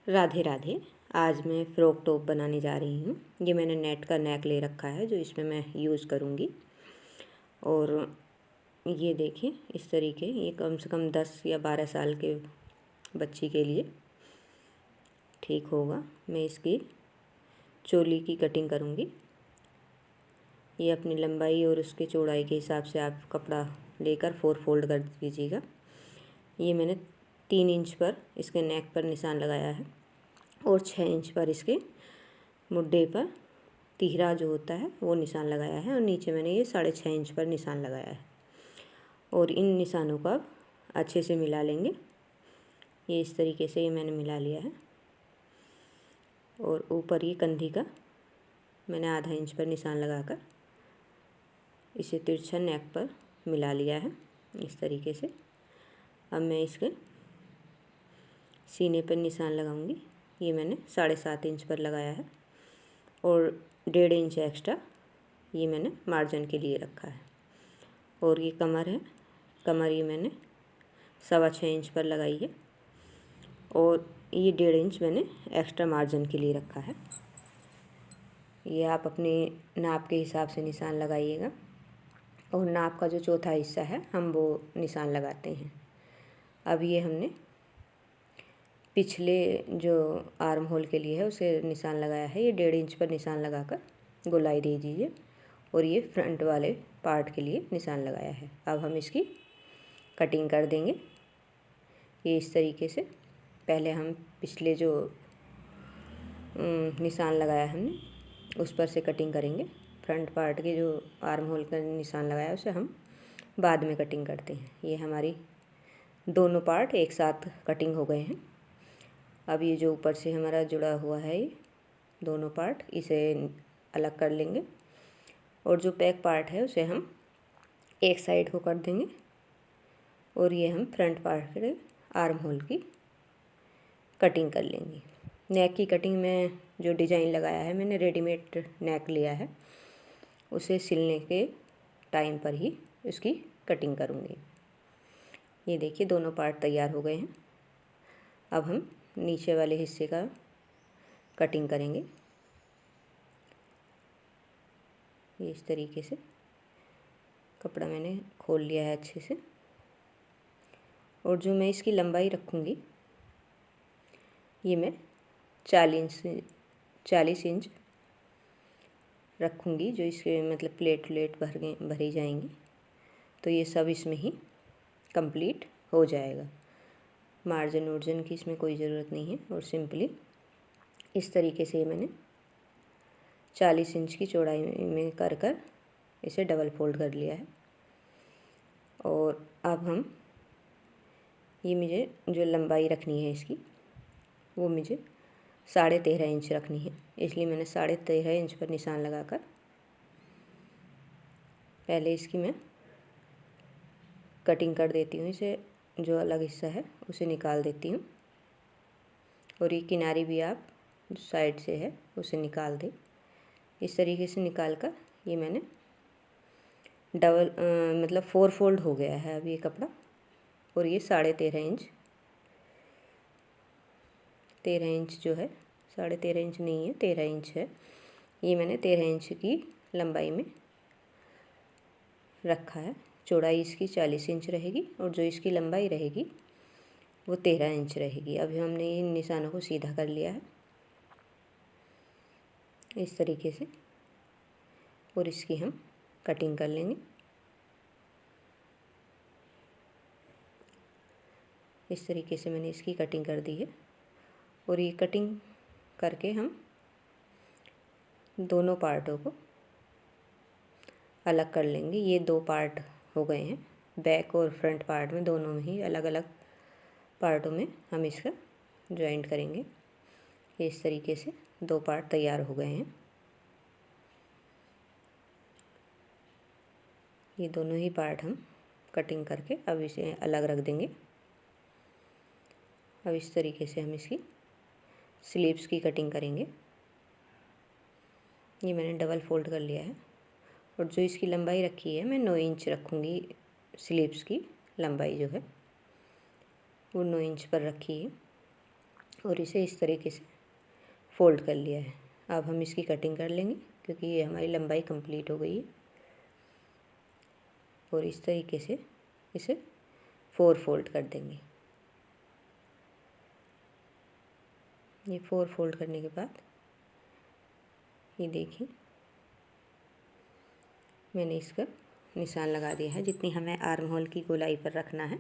राधे राधे। आज मैं frock top बनाने जा रही हूँ। ये मैंने नेट का नेक ले रखा है जो इसमें मैं यूज़ करूँगी। और ये देखिए इस तरीके, ये कम से कम 10 या 12 साल के बच्ची के लिए ठीक होगा। मैं इसकी चोली की कटिंग करूँगी। ये अपनी लंबाई और उसके चौड़ाई के हिसाब से आप कपड़ा लेकर 4 फोल्ड कर दीजिएगा। ये मैंने 3 इंच पर इसके नेक पर निशान लगाया है और 6 इंच पर इसके मुड्ढे पर तिहरा जो होता है वो निशान लगाया है, और नीचे मैंने ये 6.5 इंच पर निशान लगाया है। और इन निशानों को अब अच्छे से मिला लेंगे। ये इस तरीके से ये मैंने मिला लिया है। और ऊपर ये कंधी का मैंने आधा इंच पर निशान लगाकर इसे तिरछा नेक पर मिला लिया है इस तरीके से। अब मैं इसके सीने पर निशान लगाऊंगी। ये मैंने 7.5 इंच पर लगाया है और 1.5 इंच एक्स्ट्रा ये मैंने मार्जिन के लिए रखा है। और ये कमर है, कमर ये मैंने 6.25 इंच पर लगाई है और ये 1.5 इंच मैंने एक्स्ट्रा मार्जिन के लिए रखा है। ये आप अपने नाप के हिसाब से निशान लगाइएगा। और नाप का जो चौथा हिस्सा है हम वो निशान लगाते हैं। अब ये हमने पिछले जो आर्म होल के लिए है उसे निशान लगाया है। ये 1.5 इंच पर निशान लगाकर गोलाई दे दीजिए। और ये फ्रंट वाले पार्ट के लिए निशान लगाया है। अब हम इसकी कटिंग कर देंगे। ये इस तरीके से पहले हम पिछले जो निशान लगाया हमने उस पर से कटिंग करेंगे। फ्रंट पार्ट के जो आर्म होल का निशान लगाया उसे हम बाद में कटिंग करते हैं। ये हमारी दोनों पार्ट एक साथ कटिंग हो गए हैं। अब ये जो ऊपर से हमारा जुड़ा हुआ है ये दोनों पार्ट, इसे अलग कर लेंगे। और जो बैक पार्ट है उसे हम एक साइड को कर देंगे। और ये हम फ्रंट पार्ट के आर्म होल की कटिंग कर लेंगे। नेक की कटिंग में जो डिज़ाइन लगाया है मैंने रेडीमेड नेक लिया है, उसे सिलने के टाइम पर ही उसकी कटिंग करूँगी। ये देखिए दोनों पार्ट तैयार हो गए हैं। अब हम नीचे वाले हिस्से का कटिंग करेंगे। ये इस तरीके से कपड़ा मैंने खोल लिया है अच्छे से। और जो मैं इसकी लंबाई रखूँगी ये मैं 40 इंच रखूँगी। जो इसके मतलब प्लेट भरी जाएंगी तो ये सब इसमें ही कंप्लीट हो जाएगा। मार्जिन वार्जिन की इसमें कोई ज़रूरत नहीं है। और सिंपली इस तरीके से मैंने 40 इंच की चौड़ाई में कर इसे डबल फोल्ड कर लिया है। और अब हम ये मुझे जो लंबाई रखनी है इसकी वो मुझे 13.5 इंच रखनी है। इसलिए मैंने 13.5 इंच पर निशान लगाकर पहले इसकी मैं कटिंग कर देती हूँ। इसे जो अलग हिस्सा है उसे निकाल देती हूँ। और ये किनारी भी आप जो साइड से है उसे निकाल दें। इस तरीके से निकाल कर ये मैंने डबल मतलब 4 फोल्ड हो गया है अब ये कपड़ा। और ये 13 इंच जो है, 13.5 इंच नहीं है 13 इंच है। ये मैंने 13 इंच की लंबाई में रखा है। चौड़ाई इसकी 40 इंच रहेगी और जो इसकी लंबाई रहेगी वो 13 इंच रहेगी। अभी हमने इन निशानों को सीधा कर लिया है इस तरीके से। और इसकी हम कटिंग कर लेंगे। इस तरीके से मैंने इसकी कटिंग कर दी है। और ये कटिंग करके हम दोनों पार्टों को अलग कर लेंगे। ये 2 पार्ट हो गए हैं, बैक और फ्रंट पार्ट में दोनों में ही अलग अलग पार्टों में हम इसका जॉइंट करेंगे। इस तरीके से 2 पार्ट तैयार हो गए हैं। ये दोनों ही पार्ट हम कटिंग करके अब इसे अलग रख देंगे। अब इस तरीके से हम इसकी स्लीव्स की कटिंग करेंगे। ये मैंने डबल फोल्ड कर लिया है। और जो इसकी लंबाई रखी है मैं 9 इंच रखूँगी। स्लीव्स की लंबाई जो है वो 9 इंच पर रखी है। और इसे इस तरीके से फ़ोल्ड कर लिया है। अब हम इसकी कटिंग कर लेंगे क्योंकि ये हमारी लंबाई कंप्लीट हो गई है। और इस तरीके से इसे 4 फोल्ड कर देंगे। ये 4 फोल्ड करने के बाद ये देखिए मैंने इसका निशान लगा दिया है। जितनी हमें आर्म होल की गोलाई पर रखना है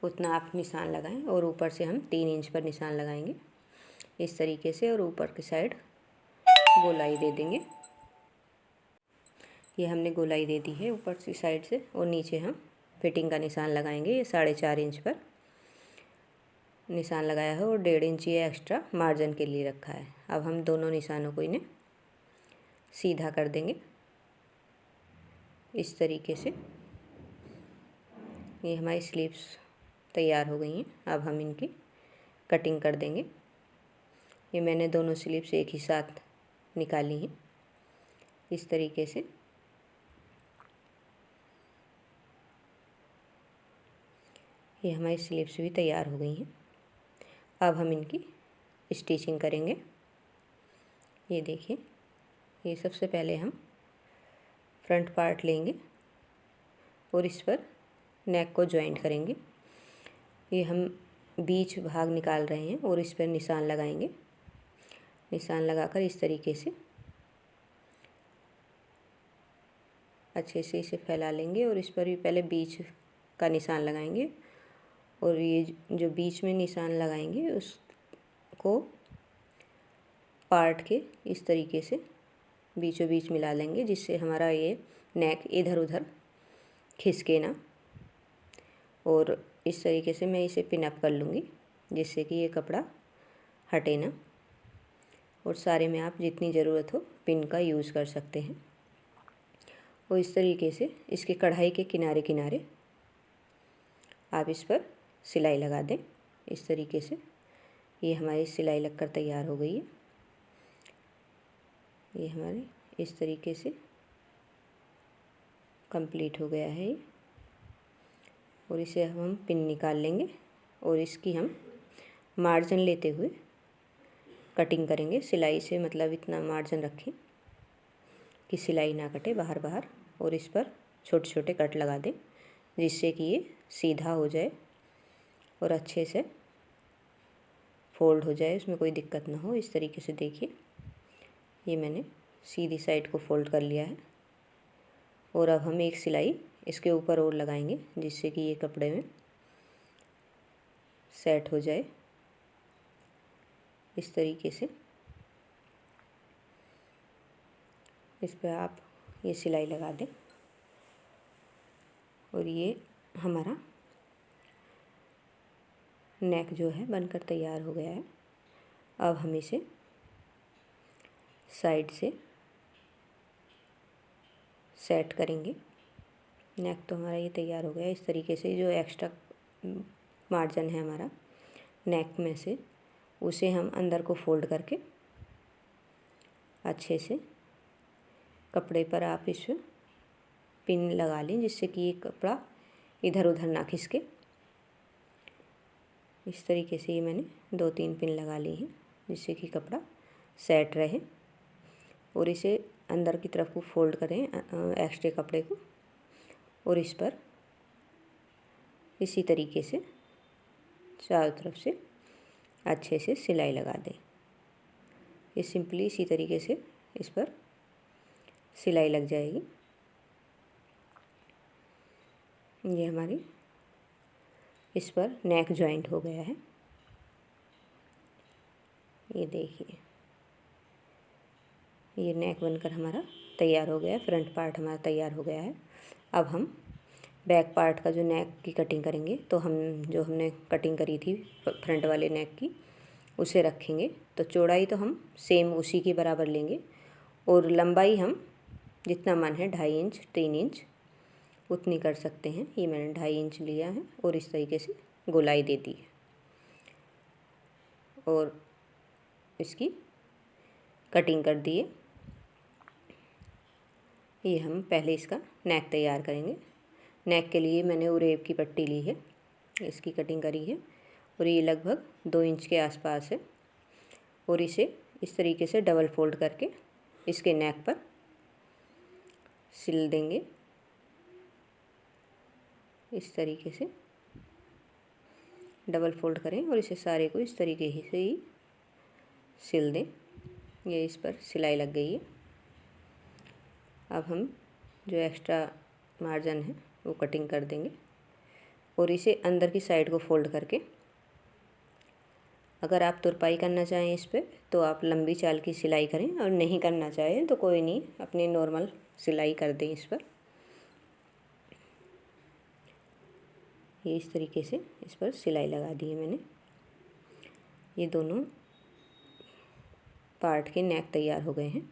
उतना आप निशान लगाएं और ऊपर से हम 3 इंच पर निशान लगाएंगे इस तरीके से, और ऊपर की साइड गोलाई दे देंगे। ये हमने गोलाई दे दी है ऊपर की साइड से, और नीचे हम फिटिंग का निशान लगाएंगे। ये 4.5 इंच पर निशान लगाया है और 1.5 इंच ये एक्स्ट्रा मार्जिन के लिए रखा है। अब हम दोनों निशानों को इन्हें सीधा कर देंगे इस तरीके से। ये हमारी स्लीव्स तैयार हो गई हैं। अब हम इनकी कटिंग कर देंगे। ये मैंने दोनों स्लीव्स एक ही साथ निकाली हैं इस तरीके से। ये हमारी स्लीव्स भी तैयार हो गई हैं। अब हम इनकी स्टिचिंग करेंगे। ये देखिए, ये सबसे पहले हम फ्रंट पार्ट लेंगे और इस पर नेक को जॉइंट करेंगे। ये हम बीच भाग निकाल रहे हैं और इस पर निशान लगाएंगे। निशान लगाकर इस तरीके से अच्छे से इसे फैला लेंगे और इस पर भी पहले बीच का निशान लगाएंगे। और ये जो बीच में निशान लगाएंगे उसको पार्ट के इस तरीके से बीचों बीच मिला लेंगे, जिससे हमारा ये नेक इधर उधर खिसके ना। और इस तरीके से मैं इसे पिन अप कर लूँगी जिससे कि ये कपड़ा हटे ना। और सारे में आप जितनी ज़रूरत हो पिन का यूज़ कर सकते हैं। और इस तरीके से इसके कढ़ाई के किनारे किनारे आप इस पर सिलाई लगा दें इस तरीके से। ये हमारी सिलाई लगकर तैयार हो गई है। ये हमारे इस तरीके से कंप्लीट हो गया है ये। और इसे हम पिन निकाल लेंगे और इसकी हम मार्जिन लेते हुए कटिंग करेंगे। सिलाई से मतलब इतना मार्जिन रखें कि सिलाई ना कटे बाहर बाहर, और इस पर छोटे छोटे कट लगा दें जिससे कि ये सीधा हो जाए और अच्छे से फोल्ड हो जाए, इसमें कोई दिक्कत ना हो। इस तरीके से देखिए, ये मैंने सीधी साइड को फोल्ड कर लिया है। और अब हम एक सिलाई इसके ऊपर और लगाएंगे जिससे कि ये कपड़े में सेट हो जाए इस तरीके से। इस पर आप ये सिलाई लगा दें और ये हमारा नेक जो है बनकर तैयार हो गया है। अब हम इसे साइड से सेट करेंगे। नेक तो हमारा ये तैयार हो गया है। इस तरीके से जो एक्स्ट्रा मार्जिन है हमारा नेक में से, उसे हम अंदर को फोल्ड करके अच्छे से कपड़े पर आप इस पिन लगा लें जिससे कि ये कपड़ा इधर उधर ना खिसके। इस तरीके से ये मैंने 2-3 पिन लगा ली हैं जिससे कि कपड़ा सेट रहे। और इसे अंदर की तरफ को फोल्ड करें एक्स्ट्रा कपड़े को, और इस पर इसी तरीके से चारों तरफ से अच्छे से सिलाई लगा दें। ये सिंपली इसी तरीके से इस पर सिलाई लग जाएगी। ये हमारी इस पर नेक जॉइंट हो गया है। ये देखिए, ये नेक बनकर हमारा तैयार हो गया है। फ्रंट पार्ट हमारा तैयार हो गया है। अब हम बैक पार्ट का जो नेक की कटिंग करेंगे, तो हमने कटिंग करी थी फ्रंट वाले नेक की, उसे रखेंगे। तो चौड़ाई तो हम सेम उसी के बराबर लेंगे और लंबाई हम जितना मन है 2.5 इंच 3 इंच उतनी कर सकते हैं। ये मैंने 2.5 इंच लिया है और इस तरीके से गोलाई दे दी है। और इसकी कटिंग कर दी है। ये हम पहले इसका नेक तैयार करेंगे। नेक के लिए मैंने उरेब की पट्टी ली है, इसकी कटिंग करी है और ये लगभग 2 इंच के आसपास है। और इसे इस तरीके से डबल फोल्ड करके इसके नेक पर सिल देंगे। इस तरीके से डबल फोल्ड करें और इसे सारे को इस तरीके से ही सिल दें। ये इस पर सिलाई लग गई है। अब हम जो एक्स्ट्रा मार्जिन है वो कटिंग कर देंगे और इसे अंदर की साइड को फोल्ड करके, अगर आप तुरपाई करना चाहें इस पर तो आप लंबी चाल की सिलाई करें, और नहीं करना चाहें तो कोई नहीं, अपनी नॉर्मल सिलाई कर दें इस पर। ये इस तरीके से इस पर सिलाई लगा दी है मैंने। ये दोनों पार्ट के नेक तैयार हो गए हैं।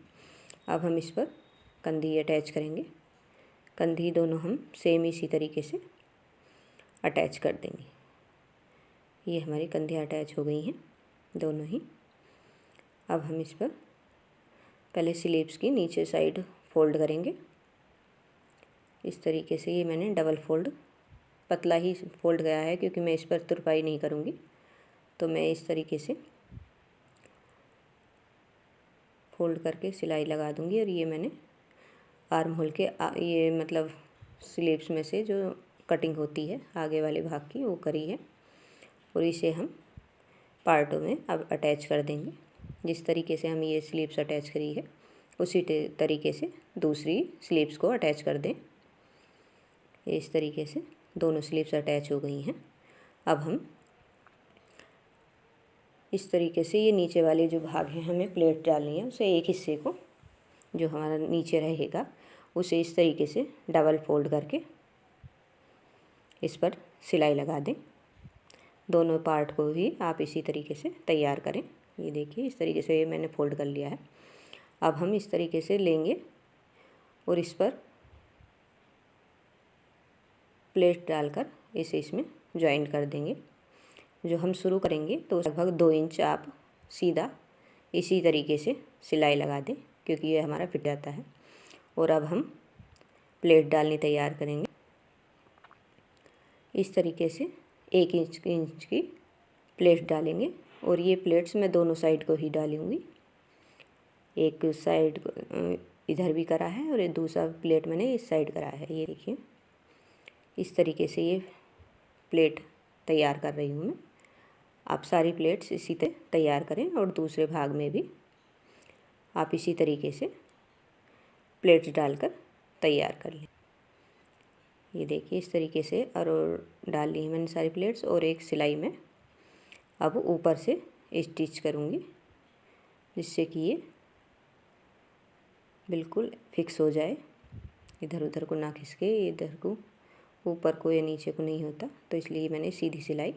अब हम इस पर कंधी अटैच करेंगे। कंधी दोनों हम सेम इसी तरीके से अटैच कर देंगे। ये हमारी कंधियाँ अटैच हो गई हैं दोनों ही। अब हम इस पर पहले स्लीव्स की नीचे साइड फोल्ड करेंगे इस तरीके से। ये मैंने डबल फोल्ड, पतला ही फोल्ड गया है क्योंकि मैं इस पर तुरपाई नहीं करूँगी, तो मैं इस तरीके से फोल्ड करके सिलाई लगा दूँगी। और ये मैंने आर्म होल के ये मतलब स्लीव्स में से जो कटिंग होती है आगे वाले भाग की वो करी है, और इसे हम पार्टों में अब अटैच कर देंगे। जिस तरीके से हम ये स्लीव्स अटैच करी है उसी तरीके से दूसरी स्लीव्स को अटैच कर दें। इस तरीके से दोनों स्लीव्स अटैच हो गई हैं। अब हम इस तरीके से ये नीचे वाले जो भाग हैं हमें प्लेट डालनी है, उसे एक हिस्से को जो हमारा नीचे रहेगा उसे इस तरीके से डबल फोल्ड करके इस पर सिलाई लगा दें। दोनों पार्ट को भी आप इसी तरीके से तैयार करें। ये देखिए इस तरीके से मैंने फोल्ड कर लिया है। अब हम इस तरीके से लेंगे और इस पर प्लेट डालकर इसे इसमें ज्वाइन कर देंगे। जो हम शुरू करेंगे तो लगभग 2 इंच आप सीधा इसी तरीके से सिलाई लगा दें क्योंकि ये हमारा फिट जाता है। और अब हम प्लेट डालनी तैयार करेंगे। इस तरीके से 1 इंच की प्लेट डालेंगे और ये प्लेट्स मैं दोनों साइड को ही डालूँगी। एक साइड इधर भी करा है और दूसरा प्लेट मैंने इस साइड करा है। ये देखिए इस तरीके से ये प्लेट तैयार कर रही हूँ मैं। आप सारी प्लेट्स इसी तरह तैयार करें और दूसरे भाग में भी आप इसी तरीके से प्लेट्स डालकर तैयार कर लें। ये देखिए इस तरीके से और डाल ली है मैंने सारी प्लेट्स। और एक सिलाई में अब ऊपर से स्टिच करूँगी जिससे कि ये बिल्कुल फिक्स हो जाए, इधर उधर को ना खिसके, इधर को ऊपर को या नीचे को नहीं होता। तो इसलिए मैंने सीधी सिलाई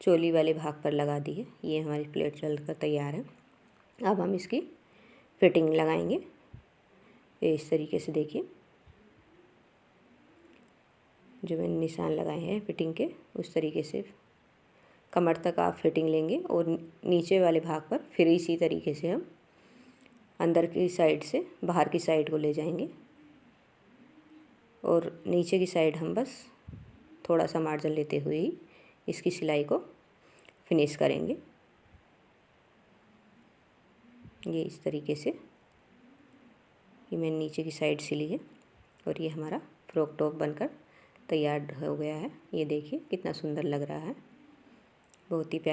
चोली वाले भाग पर लगा दी है। ये हमारी प्लेट चलकर तैयार है। अब हम इसकी फिटिंग लगाएंगे। ये इस तरीके से देखिए जो मैंने निशान लगाए हैं फिटिंग के, उस तरीके से कमर तक आप फिटिंग लेंगे और नीचे वाले भाग पर फिर इसी तरीके से हम अंदर की साइड से बाहर की साइड को ले जाएंगे और नीचे की साइड हम बस थोड़ा सा मार्जिन लेते हुए ही इसकी सिलाई को फिनिश करेंगे। ये इस तरीके से ये मैंने नीचे की साइड सिली है और ये हमारा फ्रॉक टॉप बनकर तैयार हो गया है। ये देखिए कितना सुंदर लग रहा है, बहुत ही प्यारा।